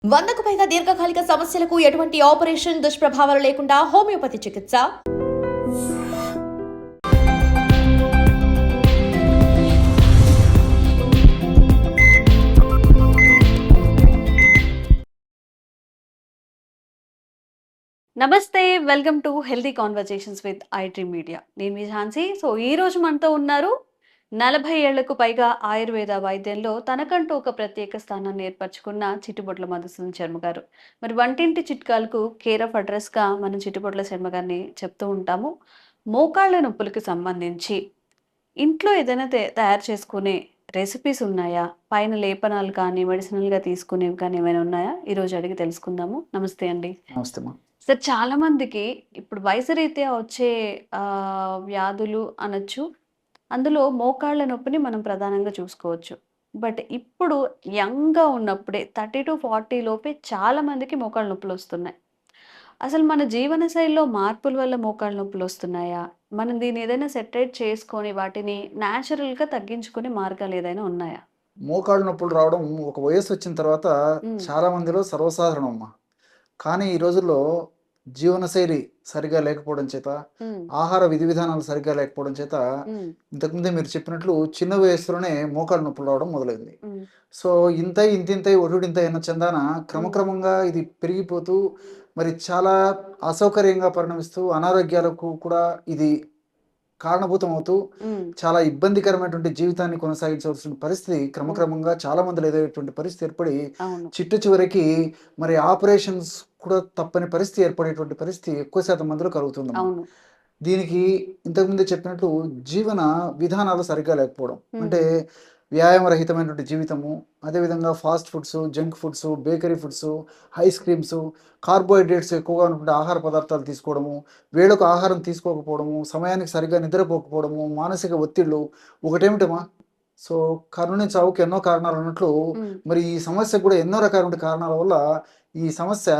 100కు పైగా దీర్ఘకాలిక సమస్యలకు ఎటువంటి ఆపరేషన్ దుష్ప్రభావాలు లేకుండా హోమియోపతి చికిత్స. నమస్తే, welcome to healthy conversations with iDream media. నేను మీ ఝాన్సీ. సో ఈ రోజు మనతో ఉన్నారు 40 ఏళ్లకు పైగా ఆయుర్వేద వైద్యంలో తనకంటూ ఒక ప్రత్యేక స్థానాన్ని ఏర్పరచుకున్న చిట్టుబొట్ల మధుసూదన్ శర్మ గారు. మరి వంటింటి చిట్కాలకు కేర్ ఆఫ్ అడ్రస్గా మనం చిట్టుబొట్ల శర్మ గారిని చెప్తూ ఉంటాము. మోకాళ్ళ నొప్పులకు సంబంధించి ఇంట్లో ఏదైనా తయారు చేసుకునే రెసిపీస్ ఉన్నాయా? పైన లేపనాలు కానీ మెడిసినల్గా తీసుకునేవి కానీ ఏమైనా ఉన్నాయా? ఈరోజు అడిగి తెలుసుకుందాము. నమస్తే అండి. నమస్తే మా. సార్, చాలా మందికి ఇప్పుడు వయసు రీత్యా వచ్చే వ్యాధులు అనొచ్చు. అందులో మోకాళ్ళ నొప్పిని మనం ప్రధానంగా చూసుకోవచ్చు. బట్ ఇప్పుడు యంగ్‌గా ఉన్నప్పుడే 30-40 లోపే చాలా మందికి మోకాళ్ళ నొప్పులొస్తున్నాయి. అసలు మన జీవనశైలిలో మార్పుల వల్ల మోకాళ్ళ నొప్పులొస్తున్నాయా? మనం దీన్ని ఏదైనా సెటరేట్ చేసుకొని వాటిని న్యాచురల్‌గా తగ్గించుకునే మార్గాలు ఏదైనా ఉన్నాయా? మోకాళ్ళ నొప్పులు రావడం ఒక వయస్సు వచ్చిన తర్వాత హ్మ్. చాలా మందిలో సర్వసాధారణం అమ్మా. కానీ ఈ రోజుల్లో జీవనశైలి సరిగా లేకపోవడం చేత, హ్మ్. ఆహార విధి విధానాలు సరిగ్గా లేకపోవడం చేత, హ్మ్. ఇంతకుముందే మీరు చెప్పినట్లు చిన్న వయస్సులోనే మోకాళ్ళ నొప్పులు రావడం మొదలైంది. హ్మ్. సో ఇంతై ఇంతింతై ఒటుడింతై అన్న చందాన హ్మ్. క్రమక్రమంగా ఇది పెరిగిపోతూ మరి చాలా అసౌకర్యంగా పరిణమిస్తూ అనారోగ్యాలకు కూడా ఇది కారణభూతం అవుతూ హ్మ్. చాలా ఇబ్బందికరమైనటువంటి జీవితాన్ని కొనసాగించవలసిన పరిస్థితి హ్మ్. క్రమక్రమంగా చాలా మందిలో ఎదురయ్యేటువంటి పరిస్థితి ఏర్పడి అవును. చిట్ట చివరికి మరి ఆపరేషన్స్ కూడా తప్పని పరిస్థితి ఏర్పడేటువంటి పరిస్థితి ఎక్కువ శాతం మందిలో కలుగుతుందమ్మా. అవును. దీనికి ఇంతకుముందే చెప్పినట్లు జీవన విధానాలు సరిగ్గా లేకపోవడం. హ్మ్. అంటే వ్యాయామరహితమైనటువంటి జీవితము, అదేవిధంగా fast foods, junk foods, bakery foods, ice creams, carbohydrates ఎక్కువగా ఉన్నటువంటి ఆహార పదార్థాలు తీసుకోవడము, వేళకు ఆహారం తీసుకోకపోవడము, సమయానికి సరిగ్గా నిద్రపోకపోవడము, మానసిక ఒత్తిళ్ళు. ఒకటేమిటమా, సో కరుణ చావుకి ఎన్నో కారణాలు అన్నట్లు హ్మ్. మరి ఈ సమస్యకు కూడా ఎన్నో రకాలైన కారణాల వల్ల ఈ సమస్య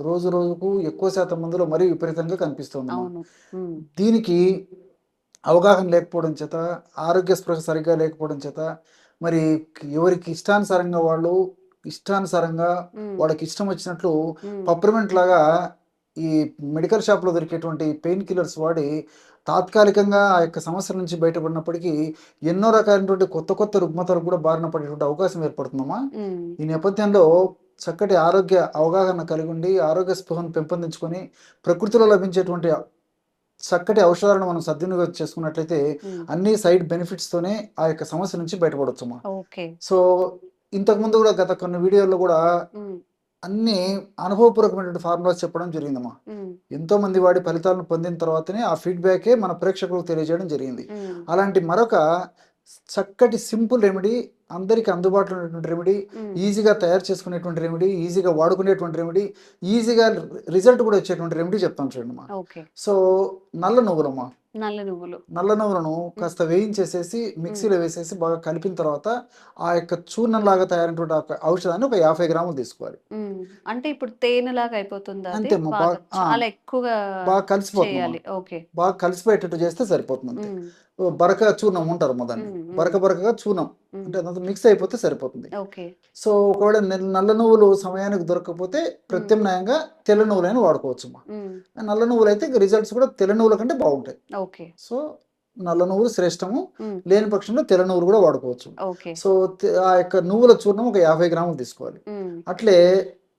రోజు రోజుకు ఎక్కువ శాతం మందిలో మరీ విపరీతంగా కనిపిస్తోందమ్మా. అవును. హ్మ్. దీనికి అవగాహన లేకపోవడం చేత, ఆరోగ్య స్పృహ సరిగ్గా లేకపోవడం చేత, మరి ఎవరికి ఇష్టానుసారంగా వాళ్ళు, ఇష్టానుసారంగా హ్మ్. వాళ్ళకి ఇష్టం వచ్చినట్లు హ్మ్. పప్రిమెంట్ లాగా ఈ మెడికల్ షాప్‌లో దొరికేటువంటి పెయిన్ కిల్లర్స్ వాడి తాత్కాలికంగా ఆ యొక్క సమస్యల నుంచి బయటపడినప్పటికీ, ఎన్నో రకాలైనటువంటి కొత్త కొత్త రుగ్మతలకు కూడా బారిన పడేటువంటి అవకాశం ఏర్పడుతుందమ్మా. హ్మ్. ఈ నేపథ్యంలో చక్కటి ఆరోగ్య అవగాహన కలిగుండి, ఆరోగ్య స్పృహను పెంపొందించుకొని, ప్రకృతిలో లభించేటువంటి చక్కటి ఔషధాలను మనం సద్వినియోగం చేసుకున్నట్లయితే హ్మ్. అన్ని సైడ్ బెనిఫిట్స్‌తోనే ఆ యొక్క సమస్య నుంచి బయటపడొచ్చమ్మా. ఓకే. సో, ఇంతకుముందు గూడా గత కొన్ని వీడియోల్లో గూడా హ్మ్. అన్నీ అనుభవపూర్వకమైనటువంటి ఫార్ములాస్ చెప్పడం జరిగిందమ్మా. హ్మ్. ఎంతోమంది వాడి ఫలితాలను పొందిన తర్వాతనే ఆ ఫీడ్‌బ్యాకే మన ప్రేక్షకులకు తెలియజేయడం జరిగింది. హ్మ్. అలాంటి మరొక చక్కటి సింపుల్ రెమెడీ, అందరికి అందుబాటులో ఉన్నటువంటి రెమెడీ, హ్మ్. ఈజీగా తయారు చేసుకునేటువంటి రెమెడీ, ఈజీగా వాడుకునేటువంటి రెమెడీ, ఈజీగా రిజల్ట్ కూడా వచ్చేటువంటి రెమెడీ చెప్తాను చూడండమ్మా. ఓకే. సో, నల్ల నువ్వులమ్మా. నల్ల నువ్వులు. నల్ల నువ్వులను హ్మ్. కాస్త వేయించేసేసి హ్మ్. మిక్సీలో వేసేసి బాగా కలిపిన తర్వాత ఆ యొక్క చూర్ణంలాగా తయారైనటువంటి ఒక ఔషధాన్ని ఒక 50 గ్రాములు తీసుకోవాలి. హ్మ్. అంటే ఇప్పుడు తేనెలాగా అయిపోతుందా అది? అంతే అమ్మా. బాగా చాలా ఎక్కువగా బాగా కలిసిపోతుందమ్మా. చేయాలి. ఓకే. బాగా కలిసిపోయేటట్టు చేస్తే సరిపోతుంది అంతే. హ్మ్. బరక చూర్ణం అంటారమ్మా దాన్ని. హ్మ్. హ్మ్. బరక బరకగా చూర్ణం. హ్మ్. అంటే అదంతా మిక్స్ అయిపోతే సరిపోతుంది. ఓకే. సో, ఒకవేళ నల్ల నువ్వులు సమయానికి దొరకకపోతే హ్మ్. ప్రత్యామ్నాయంగా తెల్ల నువ్వులైనా వాడుకోవచ్చమ్మా. హ్మ్. నల్ల నువ్వులైతే రిజల్ట్స్ కూడా తెల్ల నువ్వుల కంటే బావుంటాయి. ఓకే. సో, నల్ల నువ్వులు శ్రేష్టము. హ్మ్. లేని పక్షంలో తెల్ల నువ్వులు కూడా వాడుకోవచ్చు. ఓకే. సో, ఆ యొక్క నువ్వుల చూర్ణం ఒక 50 గ్రాములు తీసుకోవాలి. హ్మ్. అట్లే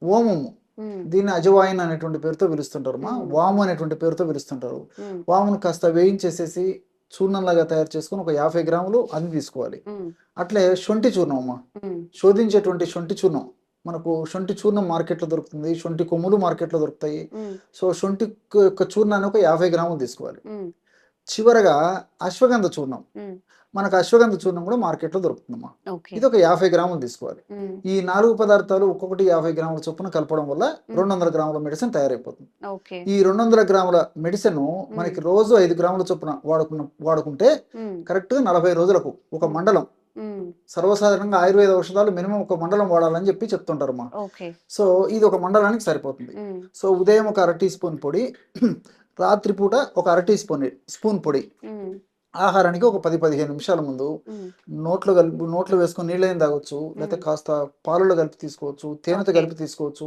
ఓమము. హ్మ్. దీన్ని అజవాయిన్ అనేటువంటి పేరుతో పిలుస్తుంటారమ్మా. హ్మ్. వాము అనేటువంటి పేరుతో పిలుస్తుంటారు. హ్మ్. వామును కాస్త వేయించేసేసి చూర్ణంలాగా తయారు చేసుకొని ఒక 50 గ్రాములు అది తీసుకోవాలి. హ్మ్. అట్లే శొంఠి చూర్ణం అమ్మా. హ్మ్. శోధించేటువంటి శొంఠి చూర్ణం. మనకు శొంఠి చూర్ణం మార్కెట్‌లో దొరుకుతుంది. శొంఠి కొమ్ములు మార్కెట్‌లో దొరుకుతాయి. హ్మ్. సో, శొంఠి యొక్క చూర్ణాన్ని ఒక 50 గ్రాములు తీసుకోవాలి. హ్మ్. చివరగా అశ్వగంధ చూర్ణం. హ్మ్. మనకు అశ్వగంధ చూర్ణం కూడా మార్కెట్‌లో దొరుకుతుందమ్మా. ఓకే. ఇది ఒక 50 గ్రాములు తీసుకోవాలి. హ్మ్. ఈ 4 పదార్థాలు ఒక్కొక్కటి 50 గ్రాముల చొప్పున కలపడం వల్ల హ్మ్. 200 గ్రాముల మెడిసిన్ తయారైపోతుంది. ఓకే. ఈ 200 గ్రాముల మెడిసిను హ్మ్. మనకి రోజు 5 గ్రాముల చొప్పున వాడుకుంటే హ్మ్. కరెక్ట్‌గా 40 రోజులకు ఒక హ్మ్. మండలం. హ్మ్. సర్వసాధారణంగా ఆయుర్వేద ఔషధాలు మినిమమ్ ఒక మండలం వాడాలని చెప్పి చెప్తుంటారమ్మా. ఓకే. సో, ఇది ఒక మండలానికి సరిపోతుంది. హ్మ్. సో, ఉదయం ఒక అర టీ స్పూన్ పొడి, రాత్రిపూట ఒక అర టీ స్పూన్ పొడి. హ్మ్. ఆహారానికి ఒక 10-15 నిమిషాల ముందు నోట్లో వేసుకొని నీళ్ళైనా తాగొచ్చు, లేకపోతే కాస్త పాలలో కలిపి తీసుకోవచ్చు, తేనెతో కలిపి తీసుకోవచ్చు,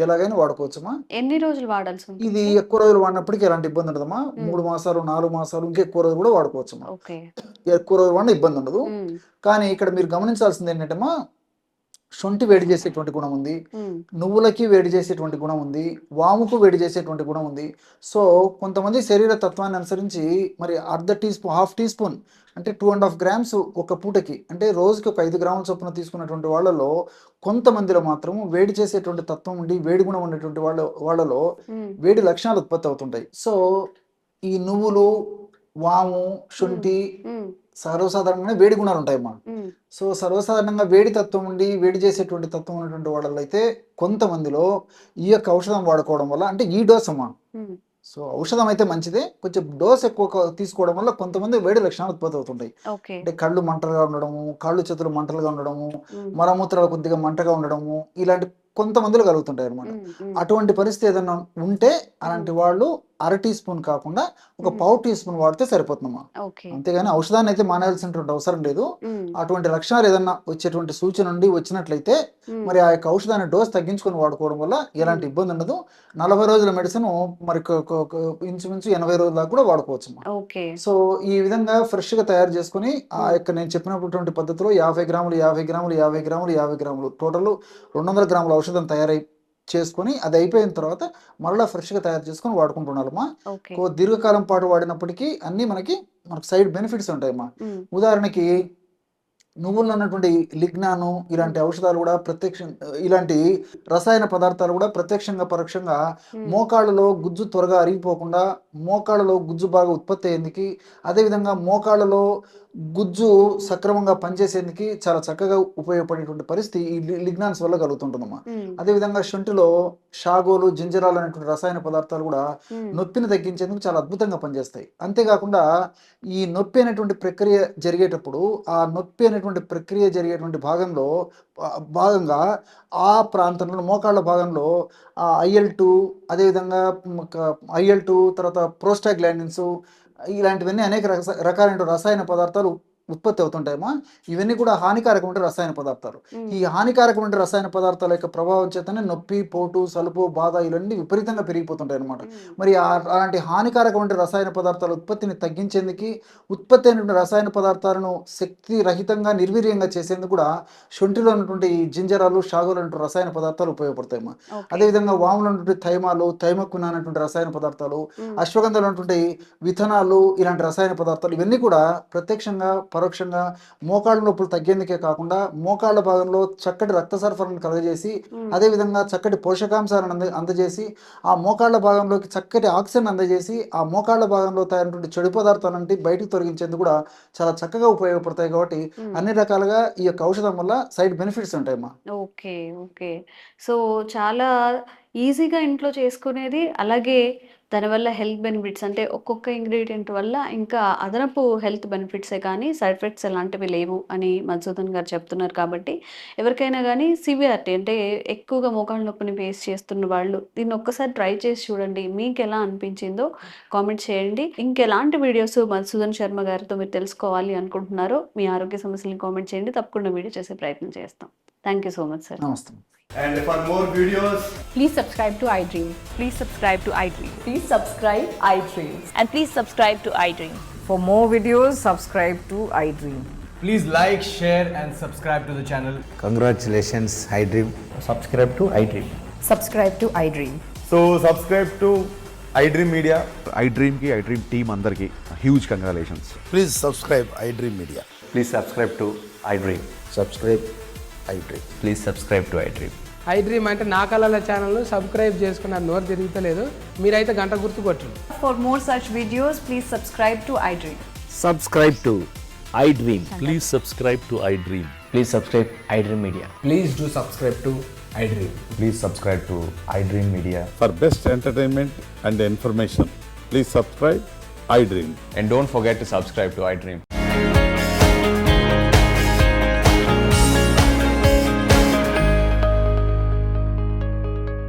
ఎలాగైనా వాడుకోవచ్చమ్మా. ఎన్ని రోజులు వాడాల్సి ఉంటుంది? ఇది ఎక్కువ రోజులు వాడినప్పటికీ ఎలాంటి ఇబ్బంది ఉండదమ్మా. 3 మాసాలు 4 మాసాలు ఇంకా ఎక్కువ రోజులు కూడా వాడుకోవచ్చమ్మా. ఓకే. ఎక్కువ రోజులు వాడిన ఇబ్బంది ఉండదు. కానీ ఇక్కడ మీరు గమనించాల్సింది ఏంటంటే అమ్మా, శొంఠి వేడి చేసేటువంటి గుణం ఉంది, నువ్వులకి వేడి చేసేటువంటి గుణం ఉంది, వాముకు వేడి చేసేటువంటి గుణం ఉంది. సో కొంతమంది శరీర తత్వాన్ని అనుసరించి మరి హాఫ్ టీ స్పూన్ అంటే 2.5 గ్రామ్స్ ఒక పూటకి, అంటే రోజుకి ఒక 5 గ్రాముల చొప్పున తీసుకున్నటువంటి వాళ్ళలో కొంతమందిలో మాత్రం వేడి చేసేటువంటి తత్వం ఉండి వేడి గుణం ఉండేటువంటి వాళ్ళలో వేడి లక్షణాలు ఉత్పత్తి అవుతుంటాయి. సో ఈ నువ్వులు, వాము, శొంఠి సర్వసాధారణంగా వేడి గుణాలు ఉంటాయమ్మా. సో సర్వసాధారణంగా వేడి తత్వం ఉండి వేడి చేసేటువంటి తత్వం ఉన్నటువంటి వాళ్ళలో అయితే కొంతమందిలో ఈ యొక్క ఔషధం వాడుకోవడం వల్ల, అంటే ఈ డోస్ అమ్మా, సో ఔషధం అయితే మంచిదే, కొంచెం డోస్ ఎక్కువ తీసుకోవడం వల్ల కొంతమంది వేడి లక్షణాలు ఉత్పత్తి అవుతుంటాయి. అంటే కళ్ళు మంటలుగా ఉండడము, కాళ్ళు చేతులు మంటలుగా ఉండడము, మలమూత్రాలు కొద్దిగా మంటగా ఉండడము, ఇలాంటి కొంతమందిలో కలుగుతుంటాయి అనమాట. అటువంటి పరిస్థితి ఏదైనా ఉంటే అలాంటి వాళ్ళు 1/2 టీ స్పూన్ కాకుండా ఒక 1/4 టీ స్పూన్ వాడితే సరిపోతుందమ్మా. అంతేగాని ఔషధాన్ని అయితే మానేయాల్సినటువంటి అవసరం లేదు. అటువంటి లక్షణాలు ఏదన్నా వచ్చేటువంటి సూచన నుండి వచ్చినట్లయితే మరి ఆ యొక్క ఔషధాన్ని డోస్ తగ్గించుకొని వాడుకోవడం వల్ల ఎలాంటి ఇబ్బంది ఉండదు. 40 రోజుల మెడిసిన్ మరి ఇంచుమించు 80 రోజుల దాకా కూడా వాడుకోవచ్చు. సో ఈ విధంగా ఫ్రెష్ గా తయారు చేసుకుని ఆ యొక్క నేను చెప్పినటువంటి పద్ధతిలో 50 గ్రాములు 50 గ్రాములు 50 గ్రాములు 50 గ్రాములు టోటల్ 200 గ్రాముల ఔషధం తయారై చేసుకొని అది అయిపోయిన తర్వాత మళ్ళీ ఫ్రెష్గా తయారు చేసుకొని వాడుకుంటున్నారమ్మా. దీర్ఘకాలం పాటు వాడినప్పటికీ అన్నీ మనకు సైడ్ బెనిఫిట్స్ ఉంటాయమ్మా. ఉదాహరణకి నువ్వుల్లో ఉన్నటువంటి లిగ్నాను ఇలాంటి ఔషధాలు కూడా ఇలాంటి రసాయన పదార్థాలు కూడా ప్రత్యక్షంగా పరోక్షంగా మోకాళ్ళలో గుజ్జు త్వరగా అరిగిపోకుండా, మోకాళ్ళలో గుజ్జు బాగా ఉత్పత్తి అయ్యేందుకు, అదేవిధంగా మోకాళ్ళలో గుజ్జు సక్రమంగా పనిచేసేందుకు చాలా చక్కగా ఉపయోగపడేటువంటి పరిస్థితి ఈ లిగ్నాన్స్ వల్ల కలుగుతుంటుందమ్మా. అదేవిధంగా శొంఠిలో షాగోలు, జింజరాలు అనేటువంటి రసాయన పదార్థాలు కూడా నొప్పిని తగ్గించేందుకు చాలా అద్భుతంగా పనిచేస్తాయి. అంతేకాకుండా ఈ నొప్పి అనేటువంటి ప్రక్రియ జరిగేటప్పుడు ఆ నొప్పి అనేటువంటి ప్రక్రియ జరిగేటువంటి భాగంగా ఆ ప్రాంతంలో మోకాళ్ళ భాగంలో IL-2, అదేవిధంగా IL-2 తర్వాత ప్రోస్టాగ్లాండిన్స్ ఇలాంటివన్నీ అనేక రకాలైన రసాయన పదార్థాలు ఉత్పత్తి అవుతుంటాయమ్మా. ఇవన్నీ కూడా హానికారకమైన రసాయన పదార్థాలు. ఈ హానికారకమైన రసాయన పదార్థాల యొక్క ప్రభావం చేతనే నొప్పి, పోటు, సలుపు, బాధ ఇవన్నీ విపరీతంగా పెరిగిపోతుంటాయి అనమాట. మరి అలాంటి హానికారకమైన రసాయన పదార్థాల ఉత్పత్తిని తగ్గించేందుకు, ఉత్పత్తి అయినటువంటి రసాయన పదార్థాలను శక్తి రహితంగా నిర్వీర్యంగా చేసేందుకు కూడా శొంఠిలో ఉన్నటువంటి జింజరాలు, షాగోలు అనేటువంటి రసాయన పదార్థాలు ఉపయోగపడతాయమ్మా. అదేవిధంగా వాములో ఉన్నటువంటి థైమాలు, థైమక్విన్ అనేటువంటి రసాయన పదార్థాలు, అశ్వగంధలో ఉన్నటువంటి విథనాలు ఇలాంటి రసాయన పదార్థాలు ఇవన్నీ కూడా ప్రత్యక్షంగా పరోక్షంగా మోకాళ్ళ నొప్పులు తగ్గేందుకే కాకుండా మోకాళ్ళ భాగంలో చక్కటి రక్త సరఫరాను కలగజేసి, అదేవిధంగా చక్కటి పోషకాంశాలను అందజేసి, ఆ మోకాళ్ళ భాగంలోకి చక్కటి ఆక్సిజన్ అందజేసి ఆ మోకాళ్ళ భాగంలో తయారైనటువంటి చెడు పదార్థాలంటే బయటకు తొలగించేందుకు కూడా చాలా చక్కగా ఉపయోగపడతాయి. కాబట్టి అన్ని రకాలుగా ఈ యొక్క ఔషధం వల్ల సైడ్ బెనిఫిట్స్ ఉంటాయమ్మా. ఓకే. సో చాలా ఈజీగా ఇంట్లో చేసుకునేది, అలాగే దానివల్ల హెల్త్ బెనిఫిట్స్ అంటే ఒక్కొక్క ఇంగ్రీడియంట్ వల్ల ఇంకా అదనపు హెల్త్ బెనిఫిట్సే కానీ సైడ్ ఎఫెక్ట్స్ ఎలాంటివి లేవు అని మధుసూదన్ గారు చెప్తున్నారు. కాబట్టి ఎవరికైనా కానీ సివియారిటీ అంటే ఎక్కువగా మోకాళ్ళ నొప్పిని ఫేస్ చేస్తున్న వాళ్ళు దీన్ని ఒక్కసారి ట్రై చేసి చూడండి. మీకు ఎలా అనిపించిందో కామెంట్ చేయండి. ఇంకెలాంటి వీడియోస్ మధుసూదన్ శర్మ గారితో మీరు తెలుసుకోవాలి అనుకుంటున్నారో మీ ఆరోగ్య సమస్యలను కామెంట్ చేయండి. తప్పకుండా వీడియో చేసే ప్రయత్నం చేస్తాం. Thank you so much sir. నమస్తే. And for more videos, please subscribe to iDream. Please subscribe to iDream. Please subscribe iDream. And please subscribe to iDream. For more videos, subscribe to iDream. please like, share and subscribe to the channel. Congratulations, iDream. Subscribe to iDream. Subscribe to iDream. So subscribe to iDream Media. iDream ki iDream team andarki huge congratulations. Please subscribe iDream Media. Please subscribe to iDream. Subscribe iDream. Please subscribe to iDream. iDream అంటే నా కళల ఛానల్ను subscribe చేసుకున్న నోరు తిరుగుతలేదు, మీరైతే గంట గుర్తు కొట్టండి. For more such videos, please subscribe to iDream. Subscribe to iDream. Please subscribe to iDream. Please subscribe iDream Media. Please do subscribe to iDream. Please subscribe to iDream Media. For best entertainment and information, please subscribe iDream. And don't forget to subscribe to iDream.